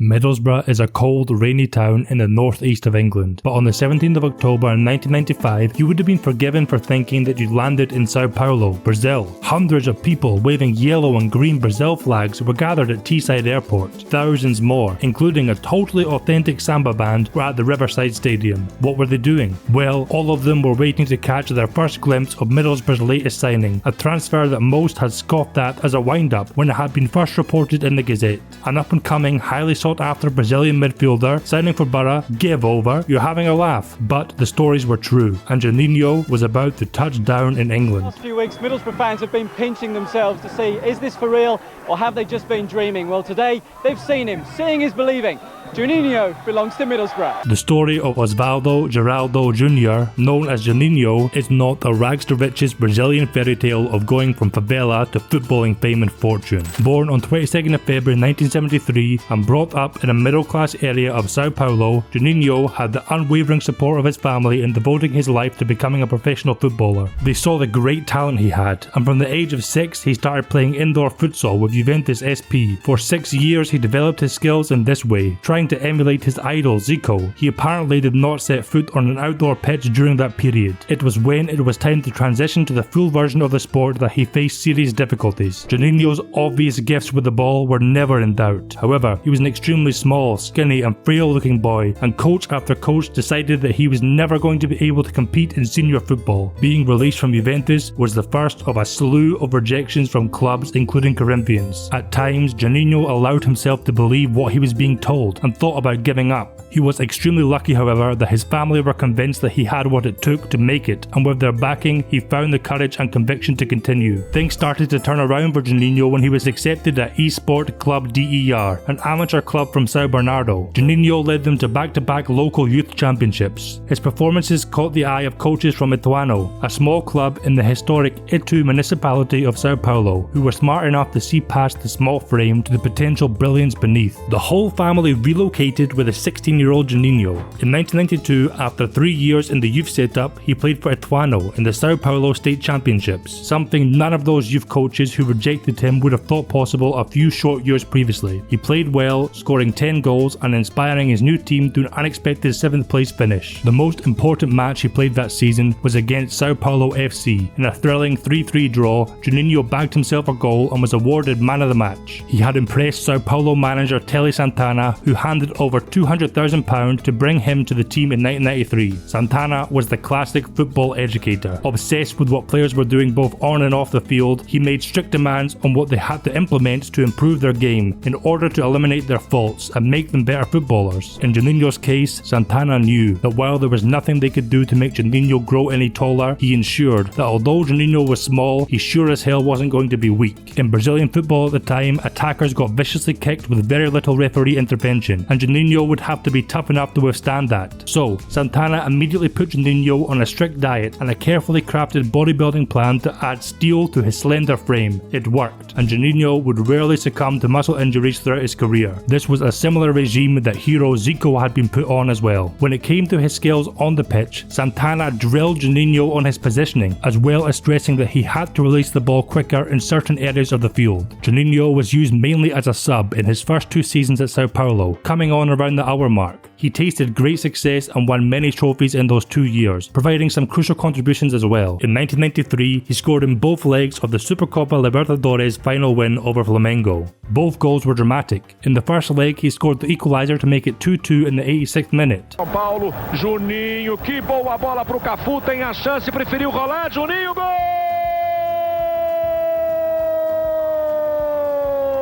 Middlesbrough is a cold, rainy town in the northeast of England, but on the 17th of October 1995, you would have been forgiven for thinking that you'd landed in Sao Paulo, Brazil. Hundreds of people waving yellow and green Brazil flags were gathered at Teesside Airport. Thousands more, including a totally authentic samba band, were at the Riverside Stadium. What were they doing? Well, all of them were waiting to catch their first glimpse of Middlesbrough's latest signing, a transfer that most had scoffed at as a wind-up when it had been first reported in the Gazette. An up-and-coming, highly sought-after Brazilian midfielder signing for Borough, give over, you're having a laugh. But the stories were true, and Juninho was about to touch down in England. The last few weeks, Middlesbrough fans have been pinching themselves to see, is this for real, or have they just been dreaming? Well, today, they've seen him. Seeing is believing. Juninho belongs to Middlesbrough. The story of Osvaldo Geraldo Jr., known as Juninho, is not a rags to riches Brazilian fairy tale of going from favela to footballing fame and fortune. Born on 22nd of February 1973 and brought up in a middle-class area of Sao Paulo, Juninho had the unwavering support of his family in devoting his life to becoming a professional footballer. They saw the great talent he had, and from the age of 6 he started playing indoor futsal with Juventus SP. For 6 years he developed his skills in this way, trying to emulate his idol Zico. He apparently did not set foot on an outdoor pitch during that period. It was when it was time to transition to the full version of the sport that he faced serious difficulties. Juninho's obvious gifts with the ball were never in doubt. However, he was an extremely small, skinny and frail looking boy, and coach after coach decided that he was never going to be able to compete in senior football. Being released from Juventus was the first of a slew of rejections from clubs including Corinthians. At times, Juninho allowed himself to believe what he was being told and thought about giving up. He was extremely lucky, however, that his family were convinced that he had what it took to make it, and with their backing, he found the courage and conviction to continue. Things started to turn around for Juninho when he was accepted at Esport Club DER, an amateur club from São Bernardo. Juninho led them to back-to-back local youth championships. His performances caught the eye of coaches from Ituano, a small club in the historic Itu municipality of Sao Paulo, who were smart enough to see past the small frame to the potential brilliance beneath. The whole family relocated with a 16-year-old Juninho. In 1992, after 3 years in the youth setup, he played for Ituano in the Sao Paulo State Championships, something none of those youth coaches who rejected him would have thought possible a few short years previously. He played well, scoring 10 goals and inspiring his new team to an unexpected 7th place finish. The most important match he played that season was against Sao Paulo FC. In a thrilling 3-3 draw, Juninho bagged himself a goal and was awarded man of the match. He had impressed Sao Paulo manager Telly Santana, who handed over £200,000 to bring him to the team in 1993. Santana was the classic football educator. Obsessed with what players were doing both on and off the field, he made strict demands on what they had to implement to improve their game in order to eliminate their faults and make them better footballers. In Juninho's case, Santana knew that while there was nothing they could do to make Juninho grow any taller, he ensured that although Juninho was small, he sure as hell wasn't going to be weak. In Brazilian football at the time, attackers got viciously kicked with very little referee intervention, and Juninho would have to be tough enough to withstand that. So, Santana immediately put Juninho on a strict diet and a carefully crafted bodybuilding plan to add steel to his slender frame. It worked, and Juninho would rarely succumb to muscle injuries throughout his career. This was a similar regime that hero Zico had been put on as well. When it came to his skills on the pitch, Santana drilled Juninho on his positioning, as well as stressing that he had to release the ball quicker in certain areas of the field. Juninho was used mainly as a sub in his first 2 seasons at Sao Paulo, coming on around the hour mark. He tasted great success and won many trophies in those 2 years, providing some crucial contributions as well. In 1993, he scored in both legs of the Supercopa Libertadores final win over Flamengo. Both goals were dramatic. In the first leg, he scored the equalizer to make it 2-2 in the 86th minute. São Paulo, Juninho, que boa bola pro Cafu, tem a chance, preferiu rolar, Juninho, gol!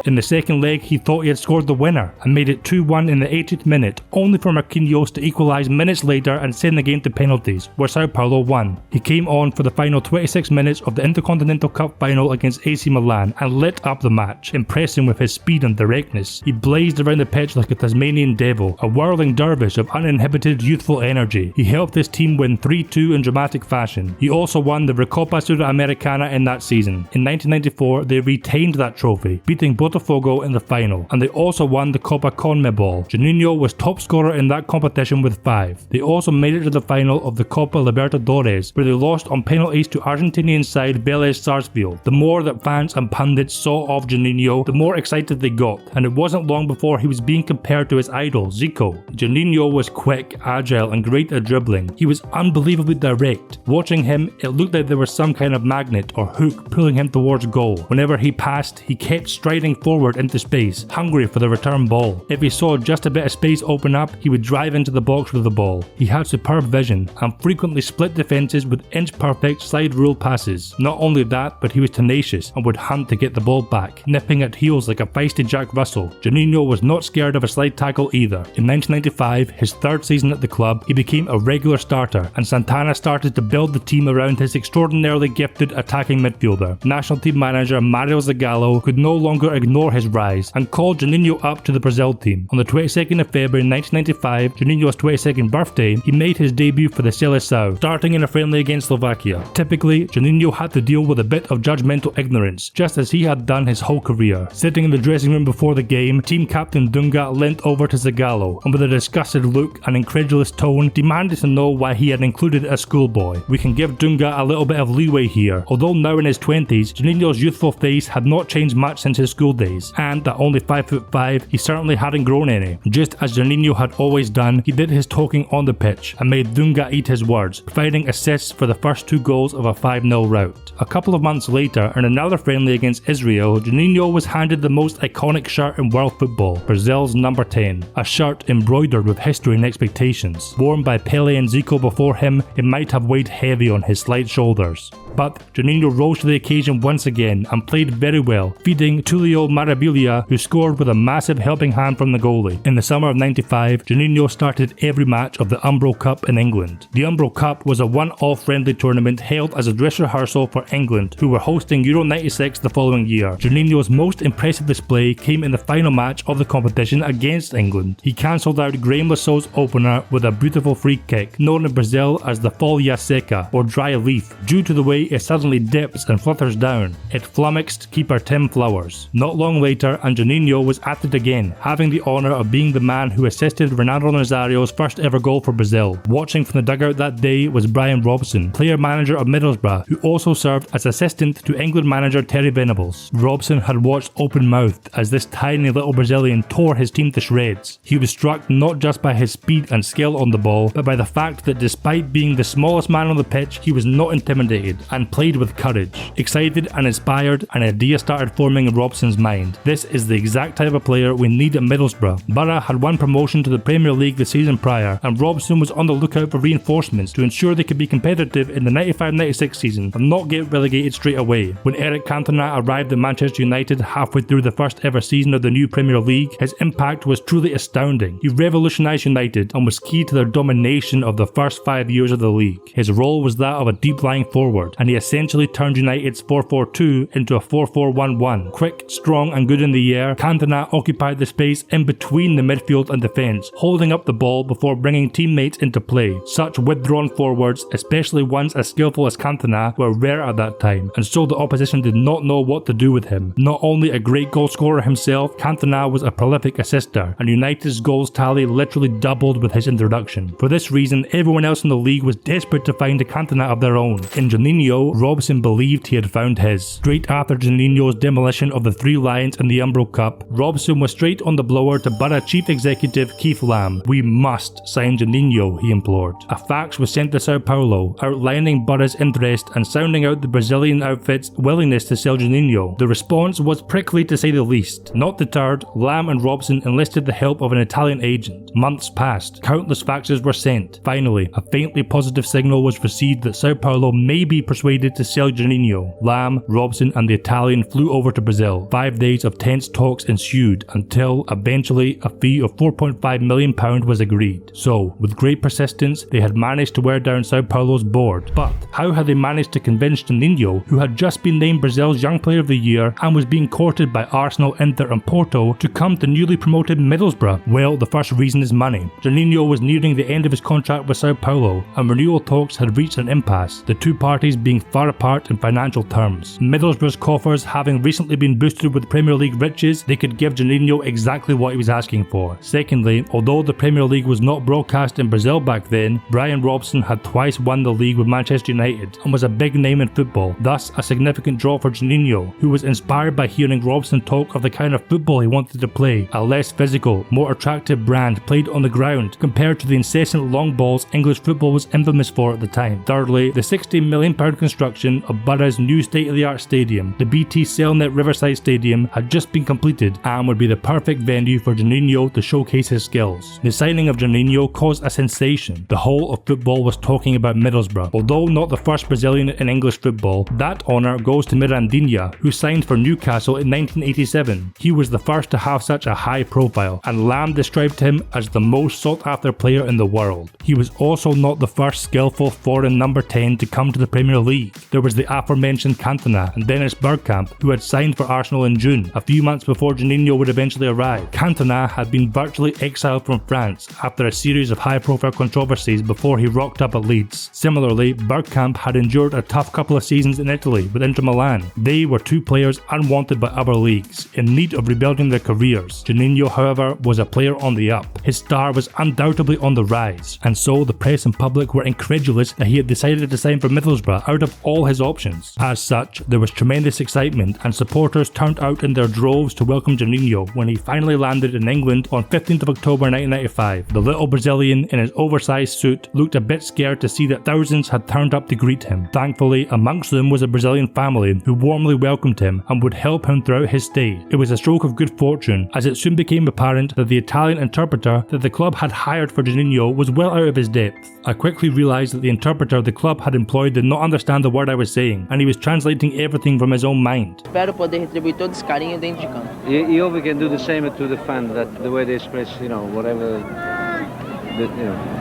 In the second leg, he thought he had scored the winner and made it 2-1 in the 80th minute, only for Marquinhos to equalise minutes later and send the game to penalties, where Sao Paulo won. He came on for the final 26 minutes of the Intercontinental Cup final against AC Milan and lit up the match, impressing with his speed and directness. He blazed around the pitch like a Tasmanian devil, a whirling dervish of uninhibited youthful energy. He helped his team win 3-2 in dramatic fashion. He also won the Recopa Sudamericana in that season. In 1994, they retained that trophy, beating both Botafogo in the final, and they also won the Copa CONMEBOL. Juninho was top scorer in that competition with 5. They also made it to the final of the Copa Libertadores, where they lost on penalties to Argentinian side Vélez Sarsfield. The more that fans and pundits saw of Juninho, the more excited they got, and it wasn't long before he was being compared to his idol, Zico. Juninho was quick, agile, and great at dribbling. He was unbelievably direct. Watching him, it looked like there was some kind of magnet or hook pulling him towards goal. Whenever he passed, he kept striding forward into space, hungry for the return ball. If he saw just a bit of space open up, he would drive into the box with the ball. He had superb vision and frequently split defences with inch-perfect slide rule passes. Not only that, but he was tenacious and would hunt to get the ball back, nipping at heels like a feisty Jack Russell. Juninho was not scared of a slide tackle either. In 1995, his 3rd season at the club, he became a regular starter, and Santana started to build the team around his extraordinarily gifted attacking midfielder. National team manager Mario Zagallo could no longer ignore his rise and called Juninho up to the Brazil team. On the 22nd of February 1995, Juninho's 22nd birthday, he made his debut for the Seleção, starting in a friendly against Slovakia. Typically, Juninho had to deal with a bit of judgmental ignorance, just as he had done his whole career. Sitting in the dressing room before the game, team captain Dunga leant over to Zagallo and with a disgusted look and incredulous tone demanded to know why he had included a schoolboy. We can give Dunga a little bit of leeway here. Although now in his 20s, Juninho's youthful face had not changed much since his school days, and at only 5'5", he certainly hadn't grown any. Just as Juninho had always done, he did his talking on the pitch and made Dunga eat his words, providing assists for the first 2 goals of a 5-0 rout. A couple of months later, in another friendly against Israel, Juninho was handed the most iconic shirt in world football, Brazil's number 10, a shirt embroidered with history and expectations. Worn by Pele and Zico before him, it might have weighed heavy on his slight shoulders. But Juninho rose to the occasion once again and played very well, feeding Tulio Maravilha, who scored with a massive helping hand from the goalie. In the summer of 95, Juninho started every match of the Umbro Cup in England. The Umbro Cup was a one-off friendly tournament held as a dress rehearsal for England, who were hosting Euro 96 the following year. Juninho's most impressive display came in the final match of the competition against England. He cancelled out Graham Lassau's opener with a beautiful free kick, known in Brazil as the folha seca, or dry leaf, due to the way it suddenly dips and flutters down. It flummoxed keeper Tim Flowers. Not long later, and Juninho was at it again, having the honour of being the man who assisted Ronaldo Nazario's first ever goal for Brazil. Watching from the dugout that day was Brian Robson, player-manager of Middlesbrough, who also served as assistant to England manager Terry Venables. Robson had watched open-mouthed as this tiny little Brazilian tore his team to shreds. He was struck not just by his speed and skill on the ball, but by the fact that despite being the smallest man on the pitch, he was not intimidated and played with courage. Excited and inspired, an idea started forming in Robson's mind. This is the exact type of player we need at Middlesbrough. Borough had won promotion to the Premier League the season prior, and Robson was on the lookout for reinforcements to ensure they could be competitive in the 95-96 season and not get relegated straight away. When Eric Cantona arrived at Manchester United halfway through the first ever season of the new Premier League, his impact was truly astounding. He revolutionised United and was key to their domination of the first 5 years of the league. His role was that of a deep-lying forward, and he essentially turned United's 4-4-2 into a 4-4-1-1. Quick, strong and good in the air, Cantona occupied the space in between the midfield and defence, holding up the ball before bringing teammates into play. Such withdrawn forwards, especially ones as skillful as Cantona, were rare at that time, and so the opposition did not know what to do with him. Not only a great goal scorer himself, Cantona was a prolific assister, and United's goals tally literally doubled with his introduction. For this reason, everyone else in the league was desperate to find a Cantona of their own. In Juninho, Robson believed he had found his. Straight after Juninho's demolition of the Three Lions in the Umbro Cup, Robson was straight on the blower to Borough Chief Executive Keith Lamb. "We must sign Juninho," he implored. A fax was sent to Sao Paulo, outlining Borough's interest and sounding out the Brazilian outfit's willingness to sell Juninho. The response was prickly to say the least. Not deterred, Lamb and Robson enlisted the help of an Italian agent. Months passed. Countless faxes were sent. Finally, a faintly positive signal was received that Sao Paulo may be persuaded to sell Juninho. Lamb, Robson and the Italian flew over to Brazil. 5 days of tense talks ensued until, eventually, a fee of £4.5 million was agreed. So, with great persistence, they had managed to wear down Sao Paulo's board. But how had they managed to convince Juninho, who had just been named Brazil's Young Player of the Year and was being courted by Arsenal, Inter and Porto, to come to newly promoted Middlesbrough? Well, the first reason is money. Juninho was nearing the end of his contract with Sao Paulo, and renewal talks had reached an impasse, the two parties being far apart in financial terms. Middlesbrough's coffers having recently been boosted with Premier League riches, they could give Juninho exactly what he was asking for. Secondly, although the Premier League was not broadcast in Brazil back then, Brian Robson had twice won the league with Manchester United and was a big name in football, thus a significant draw for Juninho, who was inspired by hearing Robson talk of the kind of football he wanted to play, a less physical, more attractive brand played on the ground compared to the incessant long balls English football was infamous for at the time. Thirdly, the £60 million construction of Borough's new state-of-the-art stadium, the BT Cellnet Riverside Stadium, had just been completed and would be the perfect venue for Juninho to showcase his skills. The signing of Juninho caused a sensation. The whole of football was talking about Middlesbrough. Although not the first Brazilian in English football, that honour goes to Mirandinha, who signed for Newcastle in 1987. He was the first to have such a high profile, and Lamb described him as the most sought after player in the world. He was also not the first skillful foreign number 10 to come to the Premier League. There was the aforementioned Cantona and Dennis Bergkamp, who had signed for Arsenal in June, a few months before Juninho would eventually arrive. Cantona had been virtually exiled from France after a series of high-profile controversies before he rocked up at Leeds. Similarly, Bergkamp had endured a tough couple of seasons in Italy with Inter Milan. They were two players unwanted by other leagues, in need of rebuilding their careers. Juninho, however, was a player on the up. His star was undoubtedly on the rise, and so the press and public were incredulous that he had decided to sign for Middlesbrough out of all his options. As such, there was tremendous excitement, and supporters turned out in their droves to welcome Juninho when he finally landed in England on 15th of October 1995. The little Brazilian in his oversized suit looked a bit scared to see that thousands had turned up to greet him. Thankfully, amongst them was a Brazilian family who warmly welcomed him and would help him throughout his stay. It was a stroke of good fortune, as it soon became apparent that the Italian interpreter that the club had hired for Juninho was well out of his depth. I quickly realised that the interpreter the club had employed did not understand the word I was saying, and he was translating everything from his own mind. Espero poder retribuir todo esse carinho dentro de campo. You hope we can do the same to the fans, that the way they express, whatever.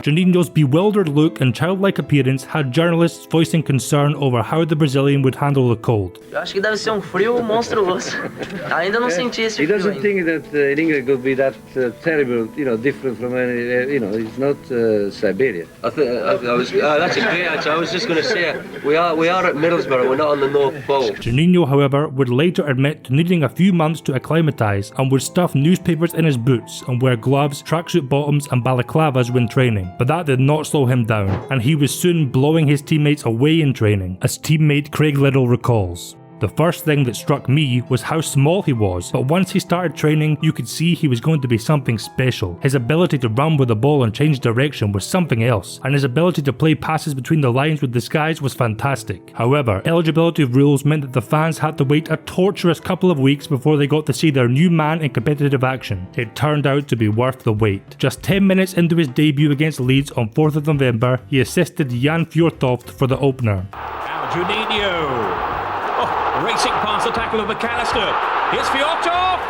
Juninho's bewildered look and childlike appearance had journalists voicing concern over how the Brazilian would handle the cold. Eu acho que deve ser frio monstruoso. Ainda não senti esse He frio doesn't ainda. think that in England could be that terrible, different from any, it's not Siberia. That's a great answer. I was just going to say, we are at Middlesbrough, we're not on the North Pole. Juninho, however, would later admit to needing a few months to acclimatise and would stuff newspapers in his boots and wear gloves, tracksuit bottoms and balaclavas when training. But that did not slow him down, and he was soon blowing his teammates away in training, as teammate Craig Liddell recalls. The first thing that struck me was how small he was, but once he started training, you could see he was going to be something special. His ability to run with the ball and change direction was something else, and his ability to play passes between the lines with disguise was fantastic. However, eligibility rules meant that the fans had to wait a torturous couple of weeks before they got to see their new man in competitive action. It turned out to be worth the wait. Just 10 minutes into his debut against Leeds on 4th of November, he assisted Jan Fjortoft for the opener. Now Juninho. Racing past the tackle of McAllister. Here's Fjortoft!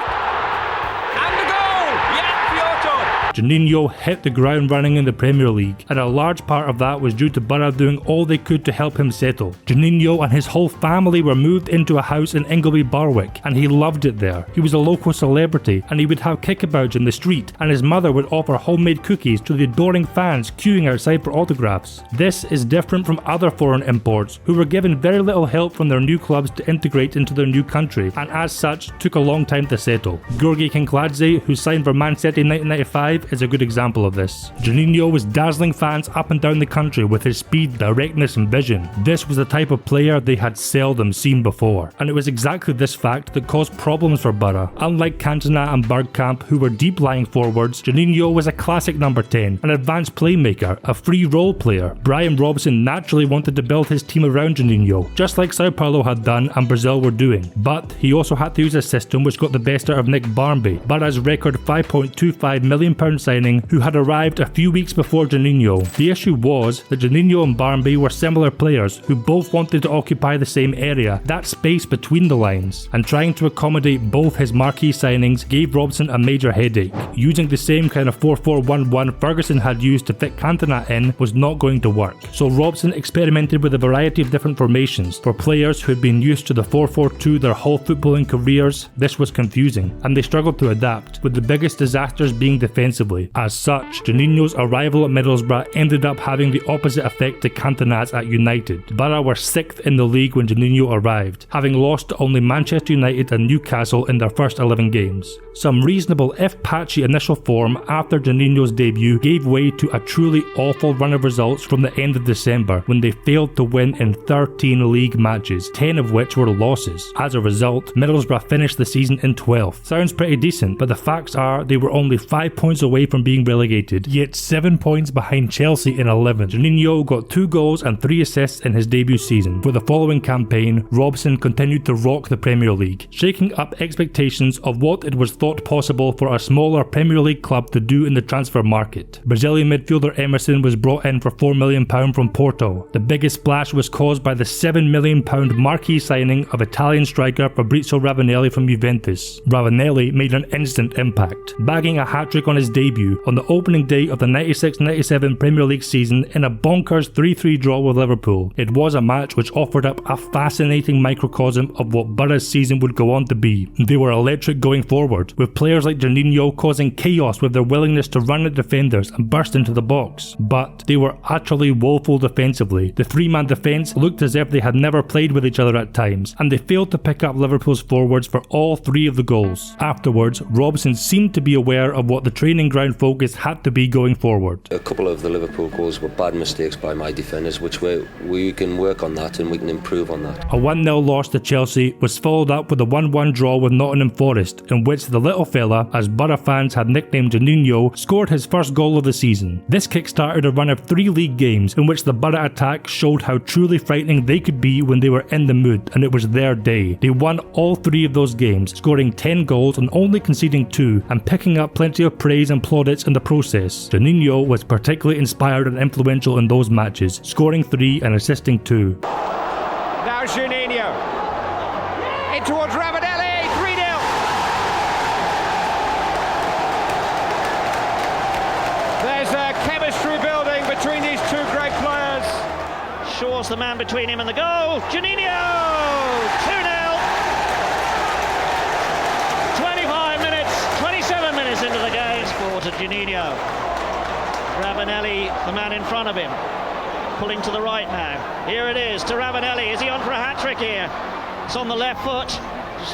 And the goal! Yeah, Fjortoft! Juninho hit the ground running in the Premier League, and a large part of that was due to Borough doing all they could to help him settle. Juninho and his whole family were moved into a house in Ingleby Barwick, and he loved it there. He was a local celebrity, and he would have kickabouts in the street, and his mother would offer homemade cookies to the adoring fans queuing outside for autographs. This is different from other foreign imports, who were given very little help from their new clubs to integrate into their new country, and as such took a long time to settle. Georgi Kinkladze, who signed for Man City in 1995, is a good example of this. Juninho was dazzling fans up and down the country with his speed, directness and vision. This was the type of player they had seldom seen before, and it was exactly this fact that caused problems for Borough. Unlike Cantona and Bergkamp, who were deep-lying forwards, Juninho was a classic number 10, an advanced playmaker, a free role player. Brian Robson naturally wanted to build his team around Juninho, just like Sao Paulo had done and Brazil were doing. But he also had to use a system which got the better of Nick Barmby, Borough's record £5.25 million signing, who had arrived a few weeks before Juninho. The issue was that Juninho and Barmby were similar players who both wanted to occupy the same area, that space between the lines, and trying to accommodate both his marquee signings gave Robson a major headache. Using the same kind of 4-4-1-1 Ferguson had used to fit Cantona in was not going to work, so Robson experimented with a variety of different formations. For players who had been used to the 4-4-2 their whole footballing careers, this was confusing, and they struggled to adapt, with the biggest disasters being defensively. defensively. As such, Juninho's arrival at Middlesbrough ended up having the opposite effect to Cantona's at United. Borough were 6th in the league when Juninho arrived, having lost to only Manchester United and Newcastle in their first 11 games. Some reasonable if patchy initial form after Juninho's debut gave way to a truly awful run of results from the end of December when they failed to win in 13 league matches, 10 of which were losses. As a result, Middlesbrough finished the season in 12th. Sounds pretty decent, but the facts are they were only 5 points away from being relegated, yet 7 points behind Chelsea in 11th. Juninho got 2 goals and 3 assists in his debut season. For the following campaign, Robson continued to rock the Premier League, shaking up expectations of what it was thought possible for a smaller Premier League club to do in the transfer market. Brazilian midfielder Emerson was brought in for £4 million from Porto. The biggest splash was caused by the £7 million marquee signing of Italian striker Fabrizio Ravanelli from Juventus. Ravanelli made an instant impact, bagging a hat-trick on his debut on the opening day of the 96-97 Premier League season in a bonkers 3-3 draw with Liverpool. It was a match which offered up a fascinating microcosm of what Borough's season would go on to be. They were electric going forward, with players like Juninho causing chaos with their willingness to run at defenders and burst into the box. But they were utterly woeful defensively. The three-man defence looked as if they had never played with each other at times, and they failed to pick up Liverpool's forwards for all 3 of the goals. Afterwards, Robson seemed to be aware of what the training ground focus had to be going forward. A couple of the Liverpool goals were bad mistakes by my defenders, which we can work on that and we can improve on that. A 1-0 loss to Chelsea was followed up with a 1-1 draw with Nottingham Forest, in which the little fella, as Borough fans had nicknamed Juninho, scored his first goal of the season. This kick-started a run of 3 league games in which the Borough attack showed how truly frightening they could be when they were in the mood, and it was their day. They won all 3 of those games, scoring 10 goals and only conceding 2, and picking up plenty of praise and plaudits in the process. Juninho was particularly inspired and influential in those matches, scoring 3 and assisting 2. Now Juninho. In towards Ravanelli. 3-0. There's a chemistry building between these 2 great players. Shaw's the man between him and the goal. Juninho! 2-0. 25 minutes, 27 minutes into the game. Score to Juninho. Ravanelli, the man in front of him. Pulling to the right now. Here it is to Ravanelli. Is he on for a hat-trick here? It's on the left foot.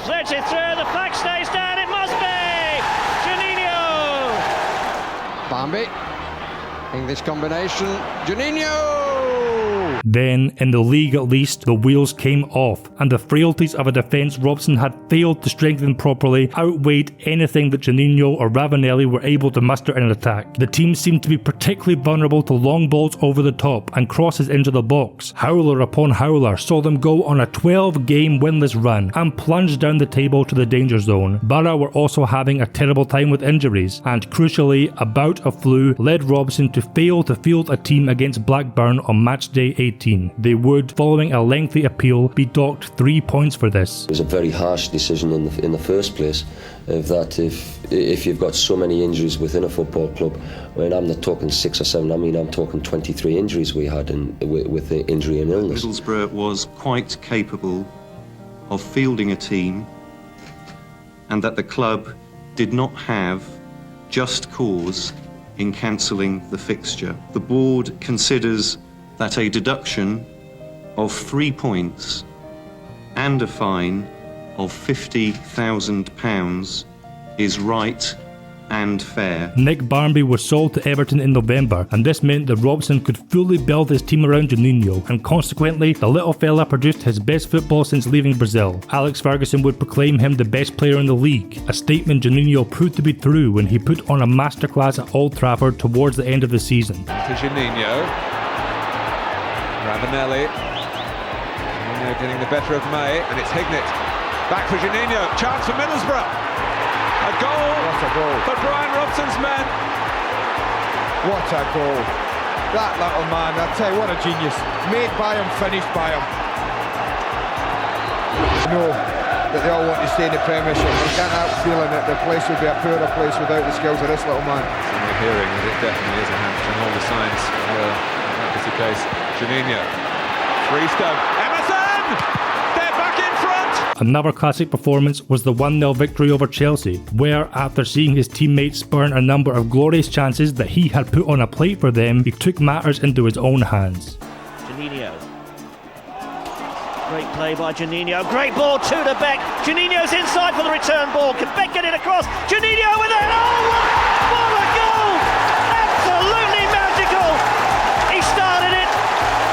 Slits it through. The flag stays down. It must be! Juninho! Bambi. English combination. Juninho! Then, in the league at least, the wheels came off, and the frailties of a defence Robson had failed to strengthen properly outweighed anything that Juninho or Ravanelli were able to muster in an attack. The team seemed to be particularly vulnerable to long balls over the top and crosses into the box. Howler upon howler saw them go on a 12-game winless run and plunge down the table to the danger zone. Borough were also having a terrible time with injuries, and crucially, a bout of flu led Robson to fail to field a team against Blackburn on match day 18. They would, following a lengthy appeal, be docked 3 points for this. It was a very harsh decision in the first place, of that if you've got so many injuries within a football club, when I'm not talking 6 or 7, I'm talking 23 injuries we had with the injury and illness. Middlesbrough was quite capable of fielding a team, and that the club did not have just cause in cancelling the fixture. The board considers that a deduction of 3 points and a fine of £50,000 is right and fair. Nick Barmby was sold to Everton in November, and this meant that Robson could fully build his team around Juninho, and consequently the little fella produced his best football since leaving Brazil. Alex Ferguson would proclaim him the best player in the league, a statement Juninho proved to be true when he put on a masterclass at Old Trafford towards the end of the season. To Juninho. Ravanelli. Juninho getting the better of May, and it's Hignett. Back for Juninho. Chance for Middlesbrough. A goal. What a goal for Brian Robson's men. What a goal. That little man, I tell you, what a genius. Made by him, finished by him. Know that they all want to stay in the Premiership. I can't help feeling that the place would be a poorer place without the skills of this little man. So we're hearing that it definitely is a hamstring. All the signs were that was the case. Juninho. Freestone. Emerson! They're back in front! Another classic performance was the 1-0 victory over Chelsea, where after seeing his teammates spurn a number of glorious chances that he had put on a plate for them, he took matters into his own hands. Juninho. Great play by Juninho. Great ball to Beck. Juninho's inside for the return ball. Can Beck get it across? Juninho with it. Oh, what a goal! Absolutely magical. He started it.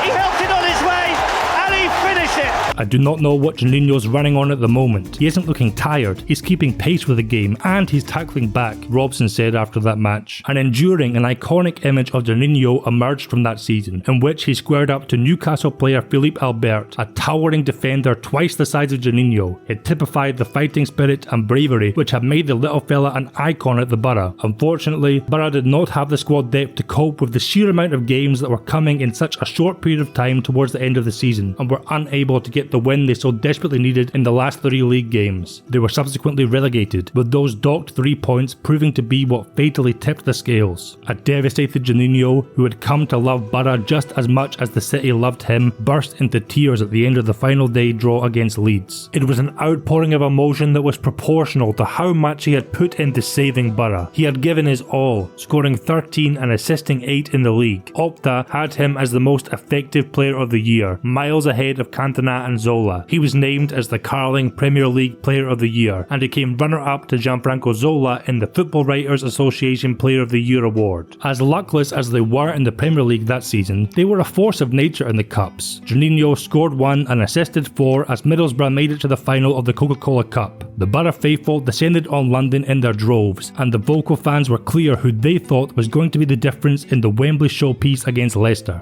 He helped it on his way. And he finished it. I do not know what Juninho's running on at the moment. He isn't looking tired, he's keeping pace with the game, and he's tackling back, Robson said after that match. An enduring and iconic image of Juninho emerged from that season, in which he squared up to Newcastle player Philippe Albert, a towering defender twice the size of Juninho. It typified the fighting spirit and bravery which had made the little fella an icon at the Borough. Unfortunately, Borough did not have the squad depth to cope with the sheer amount of games that were coming in such a short period of time towards the end of the season, and were unable to get the win they so desperately needed in the last 3 league games. They were subsequently relegated, with those docked 3 points proving to be what fatally tipped the scales. A devastated Juninho, who had come to love Borough just as much as the city loved him, burst into tears at the end of the final day draw against Leeds. It was an outpouring of emotion that was proportional to how much he had put into saving Borough. He had given his all, scoring 13 and assisting 8 in the league. Opta had him as the most effective player of the year, miles ahead of Cantona and Zola. He was named as the Carling Premier League Player of the Year, and he came runner-up to Gianfranco Zola in the Football Writers Association Player of the Year award. As luckless as they were in the Premier League that season, they were a force of nature in the Cups. Juninho scored 1 and assisted 4 as Middlesbrough made it to the final of the Coca-Cola Cup. The Borough faithful descended on London in their droves, and the vocal fans were clear who they thought was going to be the difference in the Wembley showpiece against Leicester.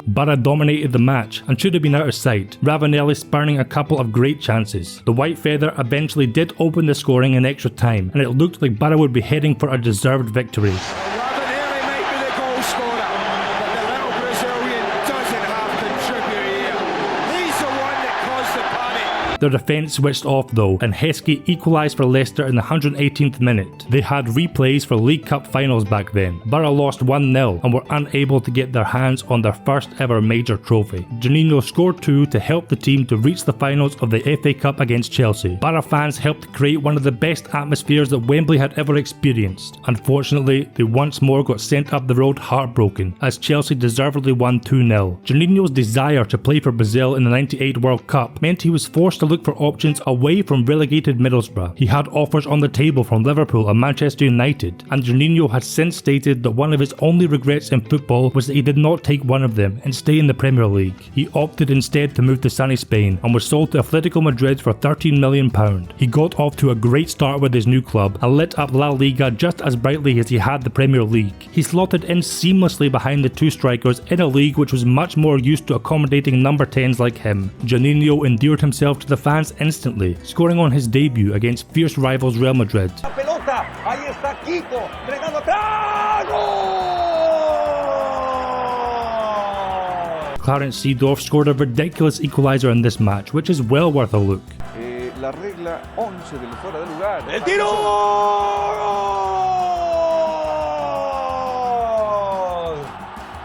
Borough dominated the match and should have been out of sight, Ravanelli spurning a couple of great chances. The White Feather eventually did open the scoring in extra time, and it looked like Borough would be heading for a deserved victory. Ravanelli might be the goal scorer, but the little Brazilian doesn't have contributed here. He's the one that caused the panic. Their defence switched off though, and Heskey equalised for Leicester in the 118th minute. They had replays for League Cup finals back then. Borough lost 1-0 and were unable to get their hands on their first ever major trophy. Juninho scored 2 to help the team to reach the finals of the FA Cup against Chelsea. Borough fans helped create one of the best atmospheres that Wembley had ever experienced. Unfortunately, they once more got sent up the road heartbroken, as Chelsea deservedly won 2-0. Juninho's desire to play for Brazil in the '98 World Cup meant he was forced to look for options away from relegated Middlesbrough. He had offers on the table from Liverpool and Manchester United, and Juninho has since stated that one of his only regrets in football was that he did not take one of them and stay in the Premier League. He opted instead to move to sunny Spain and was sold to Atletico Madrid for £13 million. He got off to a great start with his new club and lit up La Liga just as brightly as he had the Premier League. He slotted in seamlessly behind the 2 strikers in a league which was much more used to accommodating number 10s like him. Juninho endeared himself to the fans instantly, scoring on his debut against fierce rivals Real Madrid. Clarence Seedorf scored a ridiculous equaliser in this match, which is well worth a look. La regla 11 del fuera de lugar. ¡El tiro!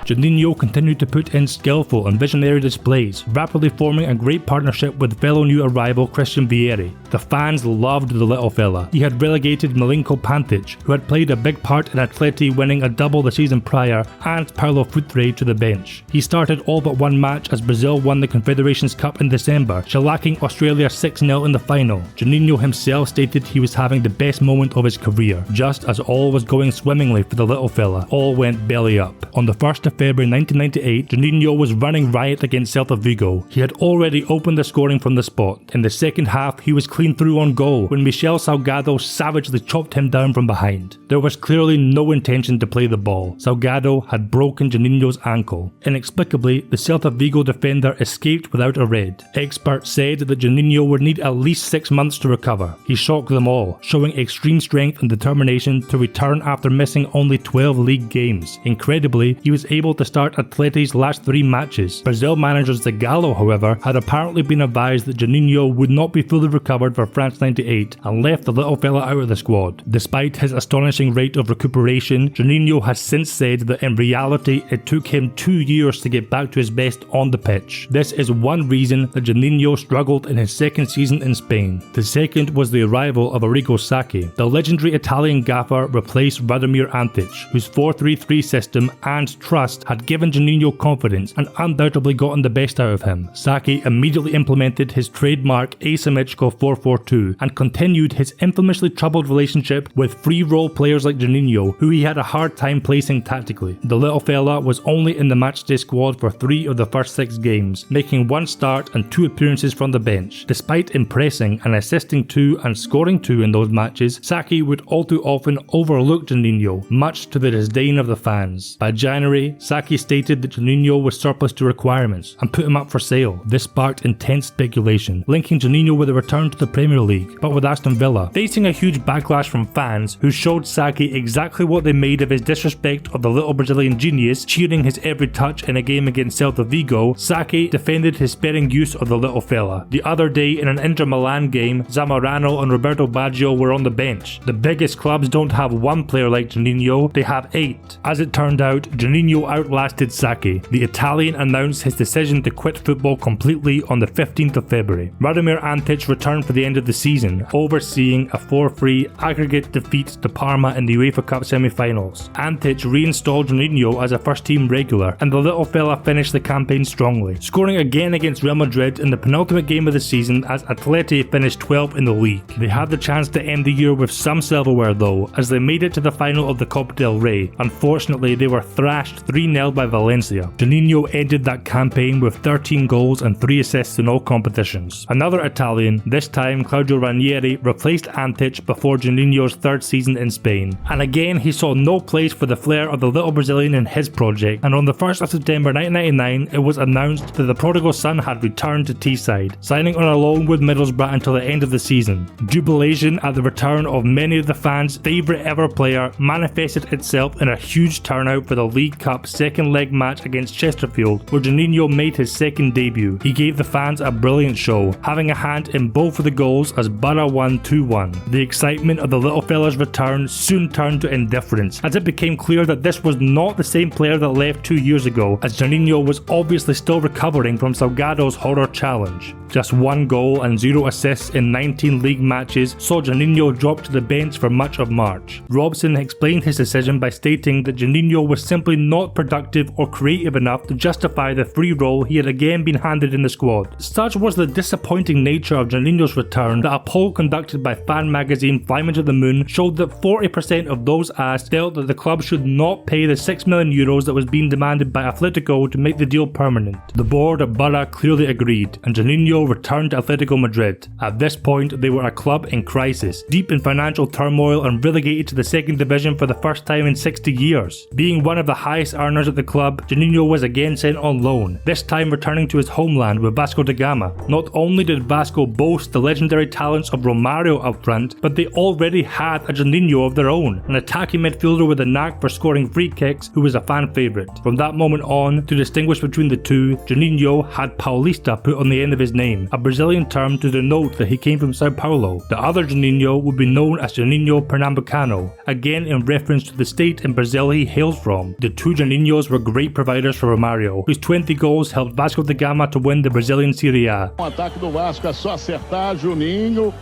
Juninho continued to put in skillful and visionary displays, rapidly forming a great partnership with fellow new arrival Christian Vieri. The fans loved the little fella. He had relegated Milinko Pantic, who had played a big part in Atleti winning a double the season prior, and Paulo Futre to the bench. He started all but one match as Brazil won the Confederations Cup in December, shellacking Australia 6-0 in the final. Juninho himself stated he was having the best moment of his career. Just as all was going swimmingly for the little fella, all went belly up. On the 1st of February 1998, Juninho was running riot against Celta Vigo. He had already opened the scoring from the spot. In the second half, he was clean through on goal when Michel Salgado savagely chopped him down from behind. There was clearly no intention to play the ball. Salgado had broken Juninho's ankle. Inexplicably, the Celta Vigo defender escaped without a red. Experts said that Juninho would need at least 6 months to recover. He shocked them all, showing extreme strength and determination to return after missing only 12 league games. Incredibly, he was able to start Atleti's last 3 matches. Brazil manager Zagallo, however, had apparently been advised that Juninho would not be fully recovered recovered for France 98 and left the little fella out of the squad. Despite his astonishing rate of recuperation, Juninho has since said that in reality it took him 2 years to get back to his best on the pitch. This is one reason that Juninho struggled in his second season in Spain. The second was the arrival of Arrigo Sacchi. The legendary Italian gaffer replaced Radomir Antic, whose 4-3-3 system and trust had given Juninho confidence and undoubtedly gotten the best out of him. Sacchi immediately implemented his trademark asymmetrical 4-4-2 and continued his infamously troubled relationship with free role players like Juninho, who he had a hard time placing tactically. The little fella was only in the matchday squad for 3 of the first 6 games, making 1 start and 2 appearances from the bench. Despite impressing and assisting 2 and scoring 2 in those matches, Sacchi would all too often overlook Juninho, much to the disdain of the fans. By January, Sacchi stated that Juninho was surplus to requirements and put him up for sale. This sparked intense speculation, linking Juninho with a return to the Premier League, but with Aston Villa. Facing a huge backlash from fans who showed Sacchi exactly what they made of his disrespect of the little Brazilian genius, cheering his every touch in a game against Celta Vigo, Sacchi defended his sparing use of the little fella. The other day in an Inter Milan game, Zamorano and Roberto Baggio were on the bench. The biggest clubs don't have one player like Juninho, they have 8. As it turned out, Juninho outlasted Sacchi. The Italian announced his decision to quit football completely on the 15th of February. Radomir Antic returned for the end of the season, overseeing a 4-3 aggregate defeat to Parma in the UEFA Cup semi-finals. Antic reinstalled Juninho as a first-team regular, and the little fella finished the campaign strongly, scoring again against Real Madrid in the penultimate game of the season as Atleti finished 12th in the league. They had the chance to end the year with some silverware though, as they made it to the final of the Copa del Rey. Unfortunately, they were thrashed 3-0 by Valencia. Juninho ended that campaign with 13 goals and 3 assists in all competitions. Another Italian, this time Claudio Ranieri, replaced Antic before Juninho's 3rd season in Spain. And again, he saw no place for the flair of the little Brazilian in his project, and on the 1st of September 1999, it was announced that the prodigal son had returned to Teesside, signing on a loan with Middlesbrough until the end of the season. Jubilation at the return of many of the fans' favourite ever player manifested itself in a huge turnout for the League Cup second leg match against Chesterfield, where Juninho made his second debut. He gave the fans a brilliant show, having a hand in both of the goals as Borough won 2-1. The excitement of the little fella's return soon turned to indifference, as it became clear that this was not the same player that left 2 years ago, as Juninho was obviously still recovering from Salgado's horror challenge. Just 1 goal and 0 assists in 19 league matches saw Juninho drop to the bench for much of March. Robson explained his decision by stating that Juninho was simply not productive or creative enough to justify the free role he had again been handed in the squad. Such was the disappointing nature of Juninho's return that a poll conducted by fan magazine Flyman to the Moon showed that 40% of those asked felt that the club should not pay the €6 million that was being demanded by Atletico to make the deal permanent. The board at Borough clearly agreed, and Juninho returned to Atletico Madrid. At this point, they were a club in crisis, deep in financial turmoil and relegated to the second division for the first time in 60 years. Being one of the highest earners at the club, Juninho was again sent on loan, this time returning to his homeland with Vasco da Gama. Not only did Vasco boast the legendary talents of Romario up front, but they already had a Juninho of their own, an attacking midfielder with a knack for scoring free kicks who was a fan favourite. From that moment on, to distinguish between the two, Juninho had Paulista put on the end of his name, a Brazilian term to denote that he came from Sao Paulo. The other Juninho would be known as Juninho Pernambucano, again in reference to the state in Brazil he hails from. The two Juninhos were great providers for Romario, whose 20 goals helped Vasco da Gama to win the Brazilian Serie A. Ataque do Vasco é só acertar, Juninho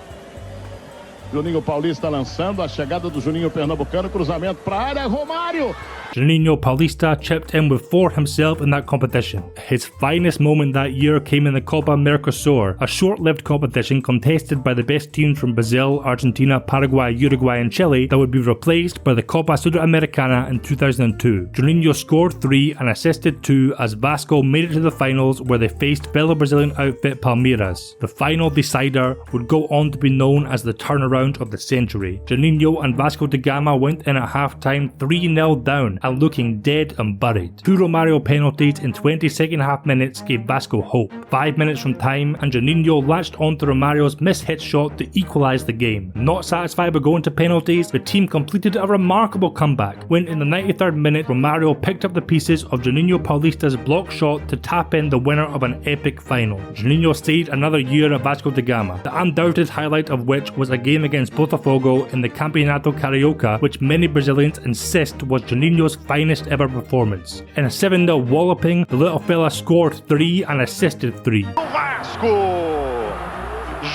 Paulista lançando, a chegada do Juninho Pernambucano, cruzamento para a área, Romário! Juninho Paulista chipped in with 4 himself in that competition. His finest moment that year came in the Copa Mercosur, a short-lived competition contested by the best teams from Brazil, Argentina, Paraguay, Uruguay and Chile that would be replaced by the Copa Sudamericana in 2002. Juninho scored 3 and assisted 2 as Vasco made it to the finals where they faced fellow Brazilian outfit Palmeiras. The final decider would go on to be known as the turnaround of the century. Juninho and Vasco da Gama went in at half-time 3-0 down and looking dead and buried. 2 Romario penalties in 20 second half minutes gave Vasco hope. 5 minutes from time and Juninho latched onto Romario's mishit shot to equalise the game. Not satisfied with going to penalties, the team completed a remarkable comeback when in the 93rd minute Romario picked up the pieces of Juninho Paulista's block shot to tap in the winner of an epic final. Juninho stayed another year at Vasco da Gama, the undoubted highlight of which was a game against Botafogo in the Campeonato Carioca, which many Brazilians insist was Juninho's finest ever performance. In a 7-0 walloping, the little fella scored 3 and assisted 3. Vasco!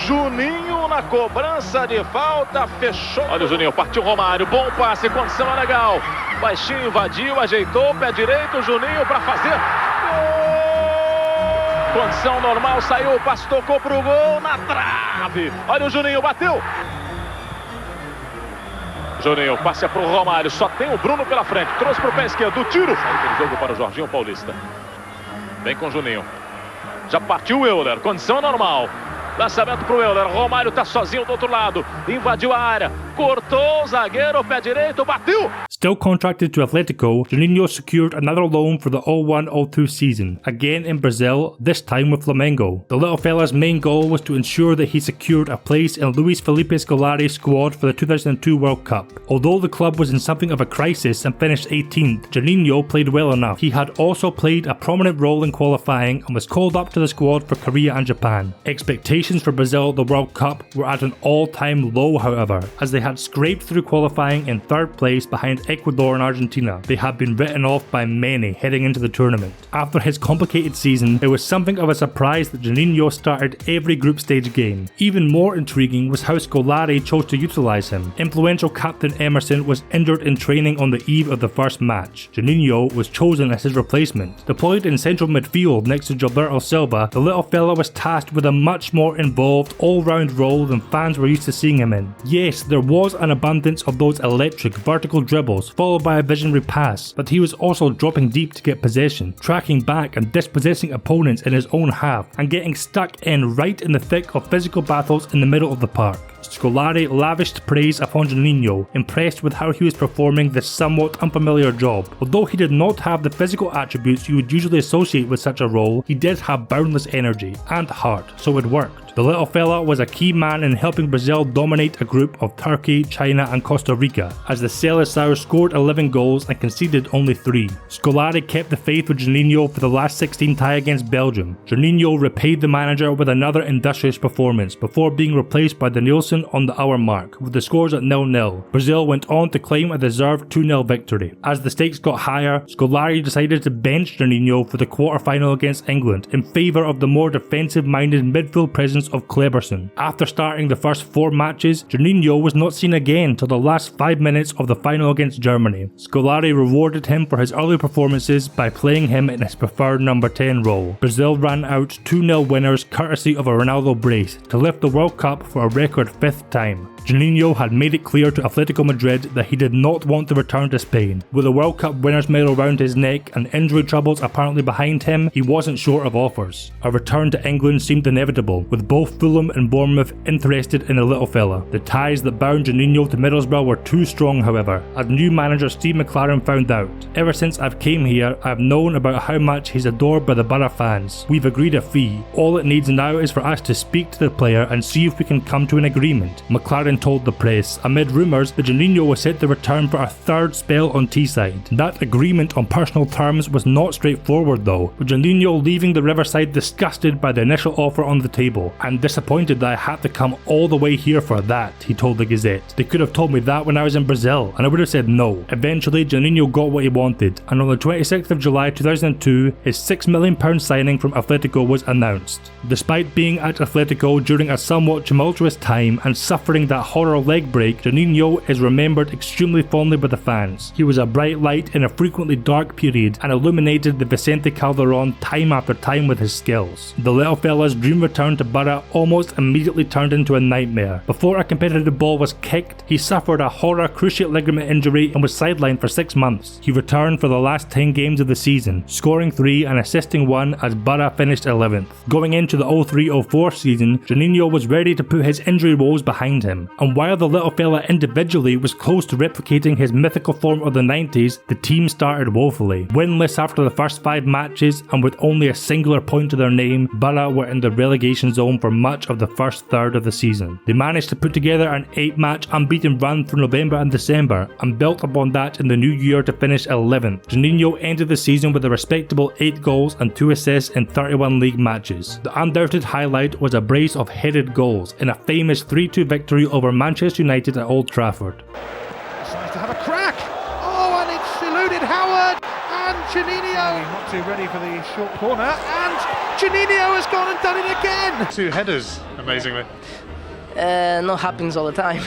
Juninho na cobrança de falta, fechou. Olha o Juninho, partiu Romário, bom passe, condição é legal. Baixinho, invadiu, ajeitou, pé direito, Juninho para fazer. Gol! Condição normal, saiu, o passe tocou pro gol, na trave. Olha o Juninho, bateu. Juninho, passe pro Romário, só tem o Bruno pela frente, trouxe pro pé esquerdo, o tiro. Sai do jogo para o Jorginho Paulista. Vem com o Juninho. Já partiu o Euler, condição normal. Lançamento pro Euler, Romário tá sozinho do outro lado, invadiu a área, cortou o zagueiro, pé direito, bateu! Still contracted to Atletico, Juninho secured another loan for the 01-02 season, again in Brazil, this time with Flamengo. The little fella's main goal was to ensure that he secured a place in Luis Felipe Scolari's squad for the 2002 World Cup. Although the club was in something of a crisis and finished 18th, Juninho played well enough. He had also played a prominent role in qualifying and was called up to the squad for Korea and Japan. Expectations for Brazil at the World Cup were at an all-time low, however, as they had scraped through qualifying in 3rd place behind Ecuador and Argentina. They had been written off by many heading into the tournament. After his complicated season, it was something of a surprise that Juninho started every group stage game. Even more intriguing was how Scolari chose to utilise him. Influential captain Emerson was injured in training on the eve of the first match. Juninho was chosen as his replacement. Deployed in central midfield next to Gilberto Silva, the little fella was tasked with a much more involved all-round role than fans were used to seeing him in. Yes, there was an abundance of those electric vertical dribbles followed by a visionary pass, but he was also dropping deep to get possession, tracking back and dispossessing opponents in his own half, and getting stuck in right in the thick of physical battles in the middle of the park. Scolari lavished praise upon Juninho, impressed with how he was performing this somewhat unfamiliar job. Although he did not have the physical attributes you would usually associate with such a role, he did have boundless energy and heart, so it worked. The little fella was a key man in helping Brazil dominate a group of Turkey, China and Costa Rica, as the Seleção scored 11 goals and conceded only 3. Scolari kept the faith with Juninho for the last 16 tie against Belgium. Juninho repaid the manager with another industrious performance before being replaced by Denilson on the hour mark, with the scores at 0-0. Brazil went on to claim a deserved 2-0 victory. As the stakes got higher, Scolari decided to bench Juninho for the quarter-final against England in favour of the more defensive-minded midfield presence of Kleberson. After starting the first 4 matches, Juninho was not seen again till the last 5 minutes of the final against Germany. Scolari rewarded him for his early performances by playing him in his preferred number 10 role. Brazil ran out 2-0 winners courtesy of a Ronaldo brace to lift the World Cup for a record 5th time. Juninho had made it clear to Atletico Madrid that he did not want to return to Spain. With the World Cup winners' medal round his neck and injury troubles apparently behind him, he wasn't short of offers. A return to England seemed inevitable, with both Fulham and Bournemouth interested in the little fella. The ties that bound Juninho to Middlesbrough were too strong, however, as new manager Steve McLaren found out. Ever since I've came here, I've known about how much he's adored by the Borough fans. We've agreed a fee. All it needs now is for us to speak to the player and see if we can come to an agreement, McLaren told the press, amid rumours that Juninho was set to return for a 3rd spell on Teesside. That agreement on personal terms was not straightforward though, with Juninho leaving the Riverside disgusted by the initial offer on the table, and disappointed that I had to come all the way here for that, he told the Gazette. They could have told me that when I was in Brazil, and I would have said no. Eventually, Juninho got what he wanted, and on the 26th of July 2002, his £6 million signing from Atletico was announced. Despite being at Atletico during a somewhat tumultuous time and suffering that horror leg break, Juninho is remembered extremely fondly by the fans. He was a bright light in a frequently dark period and illuminated the Vicente Calderón time after time with his skills. The little fella's dream return to Borough Borough almost immediately turned into a nightmare. Before a competitive ball was kicked, he suffered a horror cruciate ligament injury and was sidelined for 6 months. He returned for the last 10 games of the season, scoring 3 and assisting 1 as Borough finished 11th. Going into the 03-04 season, Juninho was ready to put his injury woes behind him, and while the little fella individually was close to replicating his mythical form of the 90s, the team started woefully. Winless after the first 5 matches and with only a singular point to their name, Borough were in the relegation zone for much of the first third of the season. They managed to put together an 8-match unbeaten run through November and December, and built upon that in the new year to finish 11th. Juninho ended the season with a respectable 8 goals and 2 assists in 31 league matches. The undoubted highlight was a brace of headed goals in a famous 3-2 victory over Manchester United at Old Trafford. Decides to have a crack. Oh, and it's eluded Howard and Juninho. Not too ready for the short corner, and Juninho has gone and done it again. 2 headers, amazingly. Not happens all the time.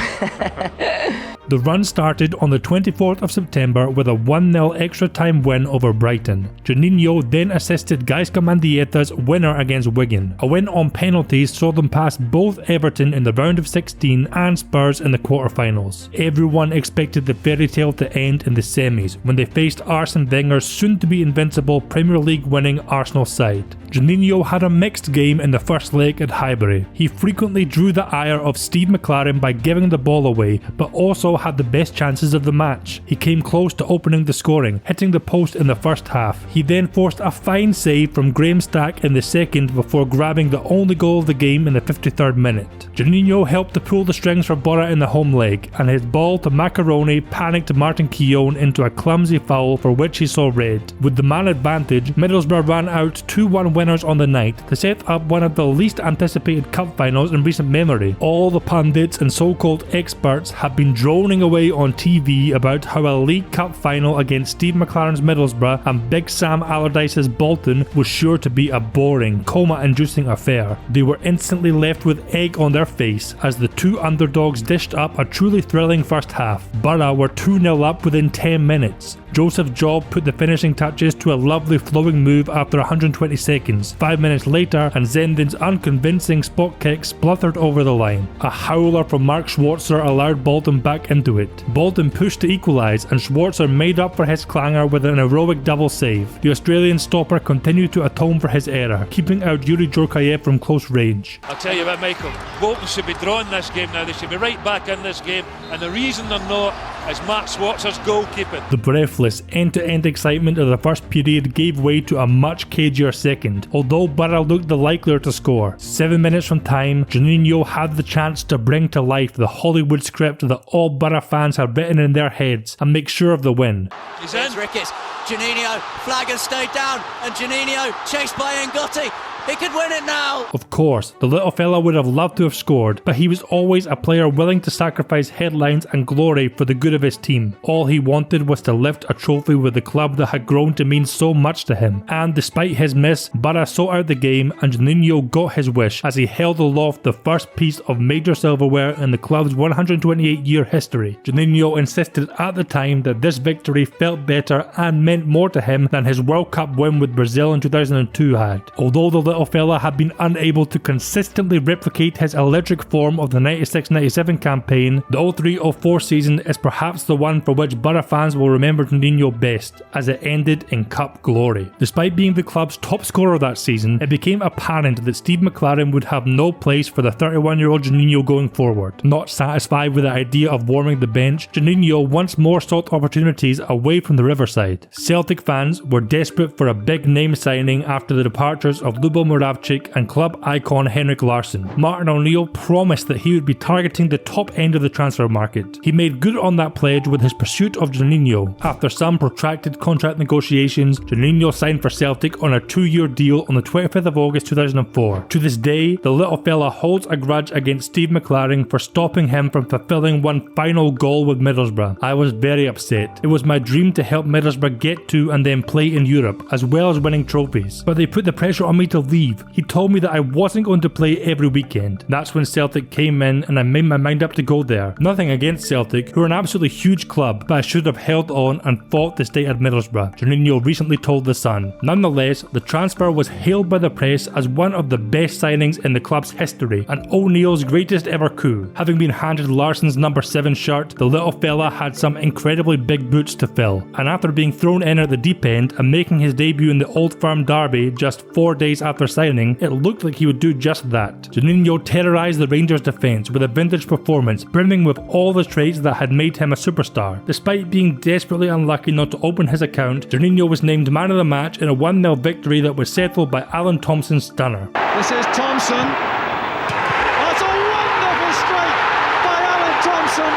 The run started on the 24th of September with a 1-0 extra time win over Brighton. Juninho then assisted Gaisca Mendieta's winner against Wigan. A win on penalties saw them pass both Everton in the round of 16 and Spurs in the quarter-finals. Everyone expected the fairy tale to end in the semis when they faced Arsene Wenger's soon-to-be invincible Premier League winning Arsenal side. Juninho had a mixed game in the first leg at Highbury. He frequently drew the ire of Steve McLaren by giving the ball away, but also had the best chances of the match. He came close to opening the scoring, hitting the post in the first half. He then forced a fine save from Graham Stack in the second before grabbing the only goal of the game in the 53rd minute. Juninho helped to pull the strings for Borough in the home leg, and his ball to Macaroni panicked Martin Keown into a clumsy foul for which he saw red. With the man advantage, Middlesbrough ran out 2-1 winners on the night to set up one of the least anticipated cup finals in recent memory. All the pundits and so-called experts have been droning away on TV about how a League Cup final against Steve McLaren's Middlesbrough and Big Sam Allardyce's Bolton was sure to be a boring, coma-inducing affair. They were instantly left with egg on their face as the 2 underdogs dished up a truly thrilling first half. Borough were 2-0 up within 10 minutes. Joseph Job put the finishing touches to a lovely flowing move after 120 seconds. 5 minutes later, and Zendin's unconvincing spot kick spluttered over the line. A howler from Mark Schwarzer allowed Bolton back into it. Bolton pushed to equalise, and Schwarzer made up for his clanger with an heroic double save. The Australian stopper continued to atone for his error, keeping out Yuri Djorkaeff from close range. I'll tell you what, Michael, Bolton should be drawing this game now. They should be right back in this game, and the reason they're not is Mark Schwarzer's goalkeeping. The breathless end-to-end excitement of the first period gave way to a much cagier second, although Borough looked the likelier to score. 7 minutes from time, Juninho had the chance to bring to life the Hollywood script that all Borough fans had written in their heads and make sure of the win. He's in. Ricketts, Juninho, flag has stayed down, and Juninho chased by Ngotti. He could win it now! Of course, the little fella would have loved to have scored, but he was always a player willing to sacrifice headlines and glory for the good of his team. All he wanted was to lift a trophy with the club that had grown to mean so much to him. And despite his miss, Borough saw out the game and Juninho got his wish as he held aloft the first piece of major silverware in the club's 128-year history. Juninho insisted at the time that this victory felt better and meant more to him than his World Cup win with Brazil in 2002 had. Although the little fella had been unable to consistently replicate his electric form of the 96-97 campaign, the 03-04 season is perhaps the one for which Borough fans will remember Juninho best, as it ended in cup glory. Despite being the club's top scorer that season, it became apparent that Steve McLaren would have no place for the 31-year-old Juninho going forward. Not satisfied with the idea of warming the bench, Juninho once more sought opportunities away from the Riverside. Celtic fans were desperate for a big name signing after the departures of Lubo Moravcik and club icon Henrik Larsson. Martin O'Neill promised that he would be targeting the top end of the transfer market. He made good on that pledge with his pursuit of Juninho. After some protracted contract negotiations, Juninho signed for Celtic on a 2-year deal on the 25th of August 2004. To this day, the little fella holds a grudge against Steve McLaren for stopping him from fulfilling one final goal with Middlesbrough. I was very upset. It was my dream to help Middlesbrough get to and then play in Europe, as well as winning trophies. But they put the pressure on me to leave leave, he told me that I wasn't going to play every weekend. That's when Celtic came in and I made my mind up to go there. Nothing against Celtic, who are an absolutely huge club, but I should have held on and fought to stay at Middlesbrough, Juninho recently told The Sun. Nonetheless, the transfer was hailed by the press as one of the best signings in the club's history and O'Neill's greatest ever coup. Having been handed Larsson's number 7 shirt, the little fella had some incredibly big boots to fill, and after being thrown in at the deep end and making his debut in the Old Firm derby just 4 days after signing, it looked like he would do just that. Juninho terrorised the Rangers defence with a vintage performance brimming with all the traits that had made him a superstar. Despite being desperately unlucky not to open his account, Juninho was named man of the match in a 1-0 victory that was settled by Alan Thompson's stunner. This is Thompson. That's a wonderful strike by Alan Thompson.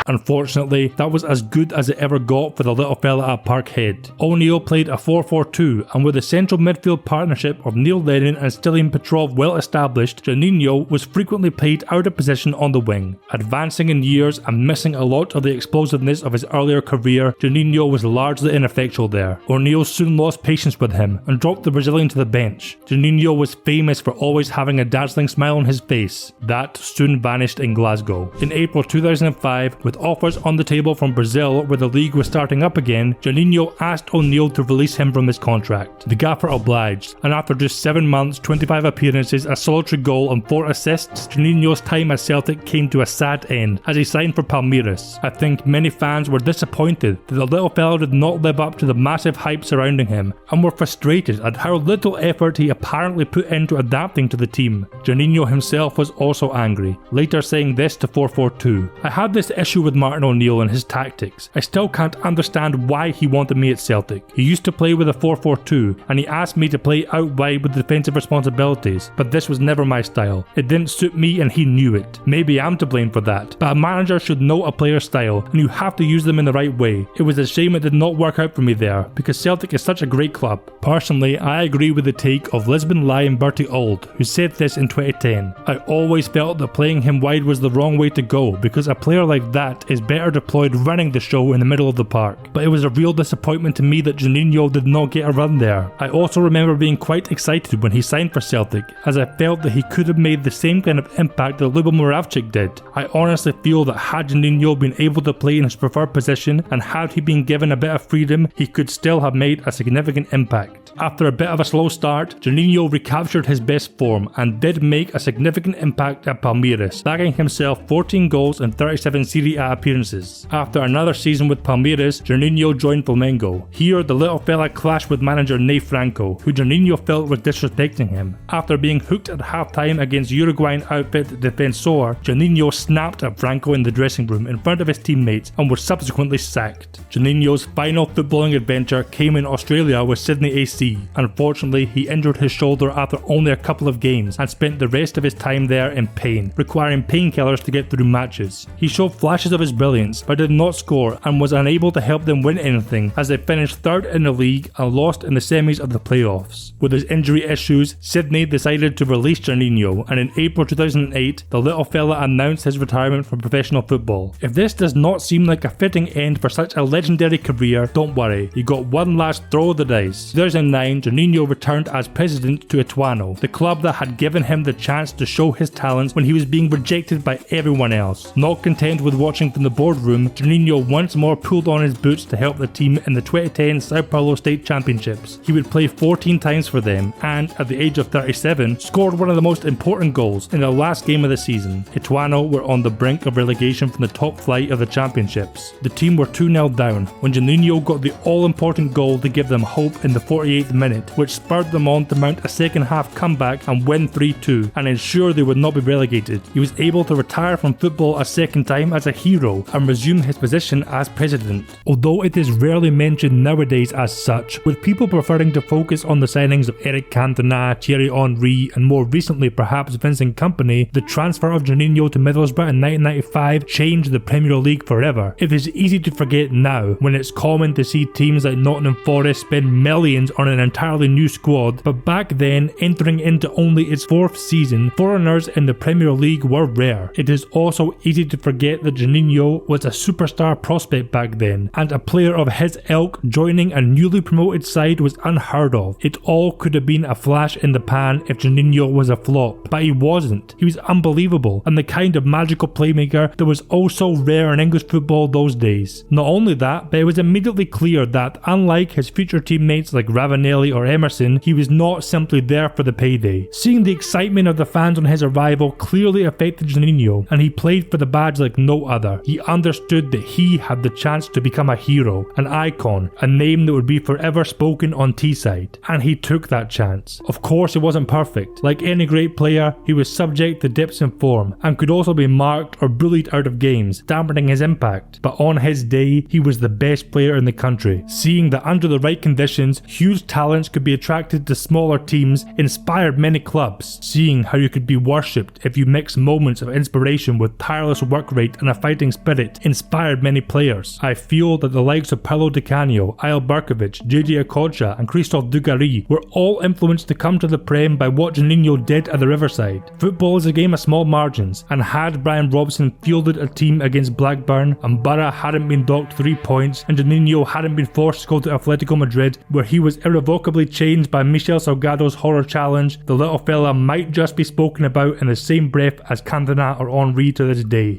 Unfortunately, that was as good as it ever got for the little fella at Parkhead. O'Neill played a 4-4-2, and with the central midfield partnership of Neil Lennon and Stilian Petrov well established, Juninho was frequently played out of position on the wing. Advancing in years and missing a lot of the explosiveness of his earlier career, Juninho was largely ineffectual there. O'Neill soon lost patience with him and dropped the Brazilian to the bench. Juninho was famous for always having a dazzling smile on his face. That soon vanished in Glasgow. In April 2005, with offers on the table from Brazil where the league was starting up again, Juninho asked O'Neill to release him from his contract. The gaffer obliged, and after just 7 months, 25 appearances, a solitary goal and 4 assists, Juninho's time at Celtic came to a sad end as he signed for Palmeiras. I think many fans were disappointed that the little fellow did not live up to the massive hype surrounding him, and were frustrated at how little effort he apparently put into adapting to the team. Juninho himself was also angry, later saying this to 442. I had this issue with Martin O'Neill and his tactics. I still can't understand why he wanted me at Celtic. He used to play with a 4-4-2 and he asked me to play out wide with defensive responsibilities, but this was never my style. It didn't suit me and he knew it. Maybe I'm to blame for that, but a manager should know a player's style and you have to use them in the right way. It was a shame it did not work out for me there because Celtic is such a great club. Personally, I agree with the take of Lisbon Lion Bertie Auld, who said this in 2010. I always felt that playing him wide was the wrong way to go because a player like that is better deployed running the show in the middle of the park. But it was a real disappointment to me that Juninho did not get a run there. I also remember being quite excited when he signed for Celtic, as I felt that he could have made the same kind of impact that Lubo Moravcik did. I honestly feel that had Juninho been able to play in his preferred position and had he been given a bit of freedom, he could still have made a significant impact. After a bit of a slow start, Juninho recaptured his best form and did make a significant impact at Palmeiras, bagging himself 14 goals and 37 Serie A appearances. After another season with Palmeiras, Juninho joined Flamengo. Here, the little fella clashed with manager Ney Franco, who Juninho felt was disrespecting him. After being hooked at halftime against Uruguayan outfit Defensor, Juninho snapped at Franco in the dressing room in front of his teammates and was subsequently sacked. Juninho's final footballing adventure came in Australia with Sydney AC. Unfortunately, he injured his shoulder after only a couple of games and spent the rest of his time there in pain, requiring painkillers to get through matches. He showed flashes of his brilliance, but did not score and was unable to help them win anything as they finished third in the league and lost in the semis of the playoffs. With his injury issues, Sydney decided to release Juninho, and in April 2008, the little fella announced his retirement from professional football. If this does not seem like a fitting end for such a legendary career, don't worry, you got one last throw of the dice. 2009, Juninho returned as president to Ituano, the club that had given him the chance to show his talents when he was being rejected by everyone else. Not content with watching from the boardroom, Juninho once more pulled on his boots to help the team in the 2010 Sao Paulo State Championships. He would play 14 times for them and, at the age of 37, scored one of the most important goals in the last game of the season. Ituano were on the brink of relegation from the top flight of the championships. The team were 2-0 down when Juninho got the all-important goal to give them hope in the 48th minute, which spurred them on to mount a second half comeback and win 3-2 and ensure they would not be relegated. He was able to retire from football a second time as a hero and resume his position as president. Although it is rarely mentioned nowadays as such, with people preferring to focus on the signings of Eric Cantona, Thierry Henry and more recently perhaps Vincent Kompany, the transfer of Juninho to Middlesbrough in 1995 changed the Premier League forever. It is easy to forget now when it's common to see teams like Nottingham Forest spend millions on on an entirely new squad, but back then, entering into only its 4th season, foreigners in the Premier League were rare. It is also easy to forget that Juninho was a superstar prospect back then, and a player of his ilk joining a newly promoted side was unheard of. It all could have been a flash in the pan if Juninho was a flop, but he wasn't. He was unbelievable, and the kind of magical playmaker that was also rare in English football those days. Not only that, but it was immediately clear that, unlike his future teammates like Ravanelli or Emerson, he was not simply there for the payday. Seeing the excitement of the fans on his arrival clearly affected Juninho, and he played for the badge like no other. He understood that he had the chance to become a hero, an icon, a name that would be forever spoken on Teesside, and he took that chance. Of course, it wasn't perfect. Like any great player, he was subject to dips in form, and could also be marked or bullied out of games, dampening his impact. But on his day, he was the best player in the country. Seeing that under the right conditions, huge talents could be attracted to smaller teams inspired many clubs. Seeing how you could be worshipped if you mix moments of inspiration with tireless work rate and a fighting spirit inspired many players. I feel that the likes of Paolo Di Canio, Ayel Berkovic, JJ Okocha and Christophe Dugarry were all influenced to come to the Prem by what Juninho did at the Riverside. Football is a game of small margins, and had Brian Robson fielded a team against Blackburn and Borough hadn't been docked 3 points and Juninho hadn't been forced to go to Atletico Madrid where he was irrevocably changed by Michel Salgado's horror challenge, the little fella might just be spoken about in the same breath as Cantona or Henry to this day.